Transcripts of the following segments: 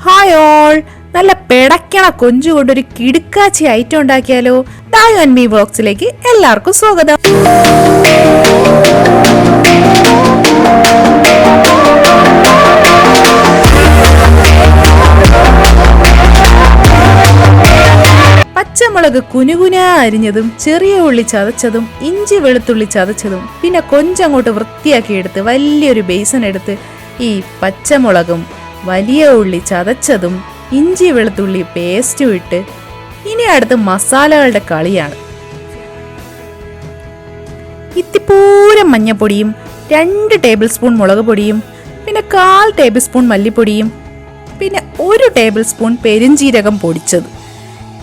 Hi all, നല്ല പെടക്കണ കൊഞ്ചു കൊണ്ടൊരു കിടുക്കാച്ചി ഐറ്റം ഉണ്ടാക്കിയാലോ? ഡായു ആൻഡ് മീ വ്ളോഗ്സിലേക്ക് എല്ലാവർക്കും സ്വാഗതം. പച്ചമുളക് കുനുകുന അരിഞ്ഞതും, ചെറിയ ഉള്ളി ചതച്ചതും, ഇഞ്ചി വെളുത്തുള്ളി ചതച്ചതും, പിന്നെ കൊഞ്ചങ്ങോട്ട് വൃത്തിയാക്കി എടുത്ത് വലിയൊരു ബേസൻ എടുത്ത് ഈ പച്ചമുളകും വലിയ ഉള്ളി ചതച്ചതും ഇഞ്ചി വെളുത്തുള്ളി പേസ്റ്റും ഇട്ട് ഇനി അടുത്ത് മസാലകളുടെ കളിയാണ്. ഇത്തിപ്പൂരം മഞ്ഞപ്പൊടിയും 2 ടേബിൾ സ്പൂൺ മുളക് പൊടിയും പിന്നെ 1/4 ടേബിൾ സ്പൂൺ മല്ലിപ്പൊടിയും പിന്നെ 1 ടേബിൾ സ്പൂൺ പെരുംജീരകം പൊടിച്ചത്,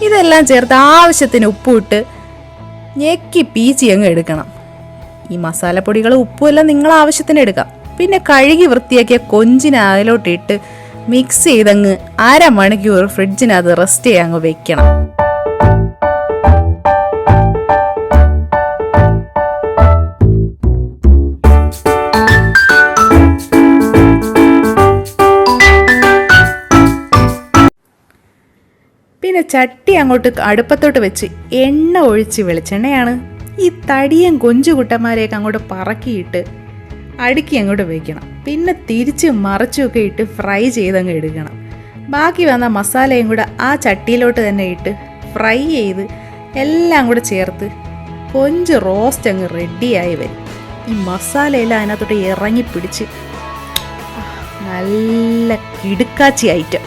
ഇതെല്ലാം ചേർത്ത് ആവശ്യത്തിന് ഉപ്പിട്ട് ഞെക്കി പീച്ചി അങ്ങ് എടുക്കണം. ഈ മസാലപ്പൊടികൾ ഉപ്പുമെല്ലാം നിങ്ങൾ ആവശ്യത്തിന് എടുക്കാം. പിന്നെ കഴുകി വൃത്തിയാക്കിയ കൊഞ്ചിന് അതിലോട്ടിട്ട് മിക്സ് ചെയ്തങ്ങ് 1/2 മണിക്കൂർ ഫ്രിഡ്ജിനകത്ത് റെസ്റ്റ് ചെയ്യാൻ അങ്ങ് വെക്കണം. പിന്നെ ചട്ടി അങ്ങോട്ട് അടുപ്പത്തോട്ട് വെച്ച് എണ്ണ ഒഴിച്ച്, വെളിച്ചെണ്ണയാണ്, ഈ തടിയൻ കൊഞ്ചുകുട്ടന്മാരെയൊക്കെ അങ്ങോട്ട് പറക്കിയിട്ട് അടുക്കി അങ്ങോട്ട് വയ്ക്കണം. പിന്നെ തിരിച്ചും മറച്ചുമൊക്കെ ഇട്ട് ഫ്രൈ ചെയ്തങ്ങ് എടുക്കണം. ബാക്കി വന്ന മസാലയും കൂടെ ആ ചട്ടിയിലോട്ട് തന്നെ ഇട്ട് ഫ്രൈ ചെയ്ത് എല്ലാം കൂടെ ചേർത്ത് കൊഞ്ച് റോസ്റ്റ് അങ്ങ് റെഡിയായി വരും. ഈ മസാലയെല്ലാം അതിനകത്തോട്ട് ഇറങ്ങി പിടിച്ച് നല്ല കിടുക്കാച്ചി ഐറ്റം.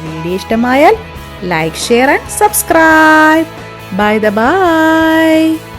വീഡിയോ ഇഷ്ടമായാൽ like, share and subscribe. By.